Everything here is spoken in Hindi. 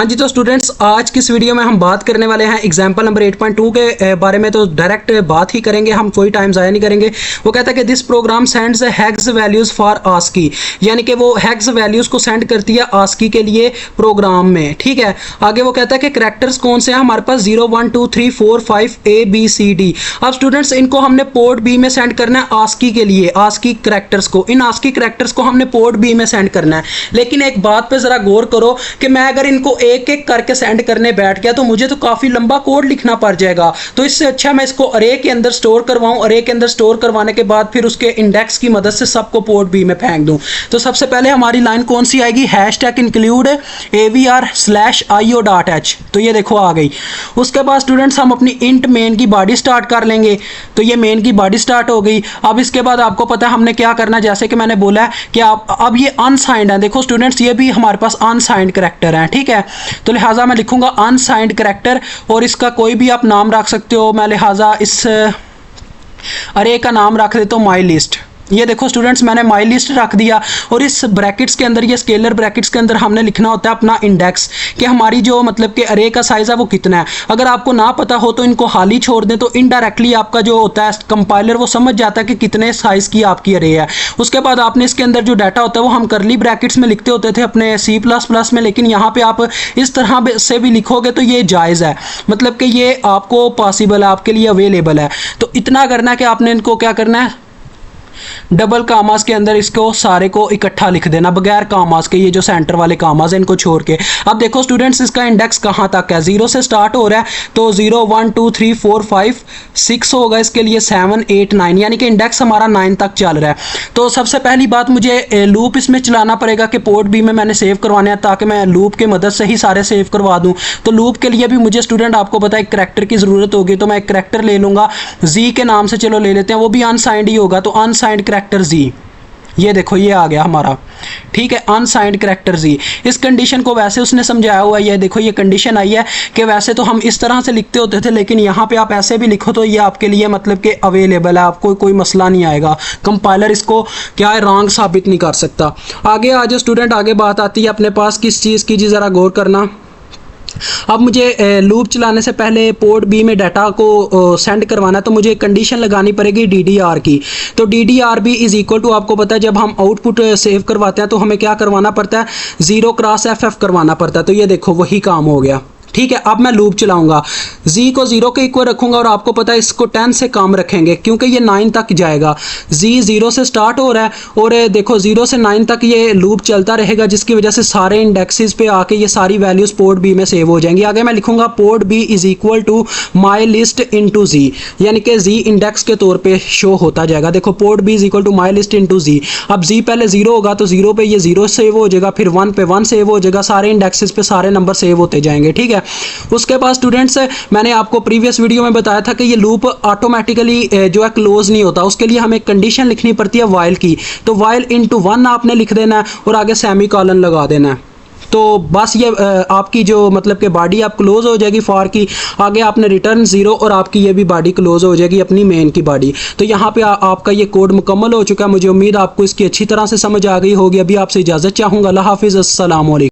हाँ जी, तो स्टूडेंट्स आज की इस वीडियो में हम बात करने वाले हैं एग्जाम्पल नंबर 8.2 के बारे में। तो डायरेक्ट बात ही करेंगे, हम कोई टाइम ज़ाया नहीं करेंगे। वो कहता है कि this program sends hex values for ASCII, यानी कि वो हेक्स वैल्यूज़ को सेंड करती है आस्की के लिए प्रोग्राम में। ठीक है, आगे वो कहता है कि करैक्टर्स कौन से हैं हमारे पास 0 1 2 3 4 5 ABCD। अब स्टूडेंट्स इनको हमने पोर्ट बी में सेंड करना है आस्की के लिए, आस्की करैक्टर्स को, इन आस्की करैक्टर्स को हमने पोर्ट बी में सेंड करना है। लेकिन एक बात पर ज़रा गौर करो कि मैं अगर इनको एक एक करके सेंड करने बैठ गया तो मुझे तो काफी लंबा कोड लिखना पड़ जाएगा। तो इससे अच्छा मैं इसको अरे के अंदर स्टोर करवाऊं, अरे के अंदर स्टोर करवाने के बाद फिर उसके इंडेक्स की मदद से सबको पोर्ट बी में फेंक दूं। तो सबसे पहले हमारी लाइन कौन सी आएगी, हैशटैग इंक्लूड avr/io.h। तो ये देखो आ गई। उसके बाद स्टूडेंट्स हम अपनी इंट मेन की बॉडी स्टार्ट कर लेंगे। तो ये मेन की बॉडी स्टार्ट हो गई। अब इसके बाद आपको पता है हमने क्या करना है, जैसे कि मैंने बोला है कि आप अब ये अनसाइंड है। देखो स्टूडेंट्स ये भी हमारे पास अनसाइंड करैक्टर है। ठीक है, तो लिहाजा मैं लिखूंगा अनसाइंड करैक्टर और इसका कोई भी आप नाम रख सकते हो। मैं लिहाजा इस अरे का नाम रख देता हूँ माई लिस्ट। ये देखो स्टूडेंट्स मैंने माई लिस्ट रख दिया और इस ब्रैकेट्स के अंदर, ये स्केलर ब्रैकेट्स के अंदर हमने लिखना होता है अपना इंडेक्स, कि हमारी जो मतलब कि अरे का साइज़ है वो कितना है। अगर आपको ना पता हो तो इनको हाल ही छोड़ दें, तो इनडायरेक्टली आपका जो होता है कंपाइलर वो समझ जाता है कि कितने साइज़ की आपकी अरे है। उसके बाद आपने इसके अंदर जो डाटा होता है वो हम करली ब्रैकेट्स में लिखते होते थे अपने C++ में, लेकिन यहाँ पर आप इस तरह से भी लिखोगे तो ये जायज़ है, मतलब कि ये आपको पॉसिबल है, आपके लिए अवेलेबल है। तो इतना करना है कि आपने इनको क्या करना है, डबल कामास के अंदर इसको सारे को इकट्ठा लिख देना बगैर कामास के, ये जो सेंटर वाले कामास हैं इनको छोड़ के। अब देखो स्टूडेंट्स इसका इंडेक्स कहाँ तक है, 0 से स्टार्ट हो रहा है तो 0 1 2 3 4 5 6 होगा, इसके लिए 7 8 9, यानी कि इंडेक्स हमारा 9 तक चल रहा है। तो सबसे पहली बात मुझे लूप इसमें चलाना पड़ेगा कि पोर्ट बी में मैंने सेव करवाने हैं, ताकि मैं लूप की मदद से ही सारे सेव करवा दूँ। तो लूप के लिए भी मुझे स्टूडेंट आपको पता है एक करैक्टर की ज़रूरत होगी, तो मैं एक करैक्टर ले लूँगा जी के नाम से, चलो ले लेते हैं, वो भी अनसाइंड ही होगा। तो अनसाइंड करैक्टर जी, ये देखो ये आ गया हमारा। ठीक है, अनसाइंड करैक्टर जी। इस कंडीशन को वैसे उसने समझाया हुआ है, ये देखो ये कंडीशन आई है कि वैसे तो हम इस तरह से लिखते होते थे, लेकिन यहाँ पे आप ऐसे भी लिखो तो ये आपके लिए मतलब कि अवेलेबल है, आपको कोई मसला नहीं आएगा। कंपाइलर इसको क्या है, रॉन्ग साबित नहीं कर सकता। आगे आ जाओ स्टूडेंट, आगे बात आती है अपने पास किस चीज़ की, जी ज़रा गौर करना। अब मुझे लूप चलाने से पहले पोर्ट बी में डाटा को सेंड करवाना है, तो मुझे कंडीशन लगानी पड़ेगी DDR की। तो DDRB इज इक्वल टू, आपको पता है जब हम आउटपुट सेव करवाते हैं तो हमें क्या करवाना पड़ता है, 0 क्रॉस FF करवाना पड़ता है। तो ये देखो वही काम हो गया। ठीक है, अब मैं लूप चलाऊंगा, जी को 0 के इक्वल रखूंगा और आपको पता है इसको 10 से कम रखेंगे क्योंकि ये 9 तक जाएगा। जी 0 से स्टार्ट हो रहा है और देखो 0 से 9 तक ये लूप चलता रहेगा, जिसकी वजह से सारे इंडेक्सेस पे आके ये सारी वैल्यूज पोर्ट बी में सेव हो जाएंगी। आगे मैं लिखूंगा port B is equal to my list into G, यानी कि जी इंडेक्स के तौर पर शो होता जाएगा। देखो port B is equal to my list into G. अब जी पहले 0 होगा तो 0 पे ये 0 सेव हो जाएगा, फिर 1 पे 1 सेव हो जाएगा, सारे इंडेक्सेस पे सारे नंबर सेव होते जाएंगे। ठीक है, उसके बाद स्टूडेंट्स मैंने आपको प्रीवियस वीडियो में बताया था कि ये लूप ऑटोमेटिकली जो है क्लोज नहीं होता, उसके लिए हमें कंडीशन लिखनी पड़ती है वाइल की। तो वाइल इनटू 1 आपने लिख देना है और आगे सेमीकोलन लगा देना है। तो बस ये आपकी जो मतलब कि बॉडी आप क्लोज हो जाएगी फॉर की। आगे आपने रिटर्न 0 और आपकी ये भी बॉडी क्लोज हो जाएगी अपनी मेन की बॉडी। तो यहाँ पे आपका ये कोड मुकम्मल हो चुका है। मुझे उम्मीद आपको इसकी अच्छी तरह से समझ आ गई होगी। अभी आपसे इजाज़त चाहूँगा। अल्लाह हाफिज़, अस्सलाम वालेकुम।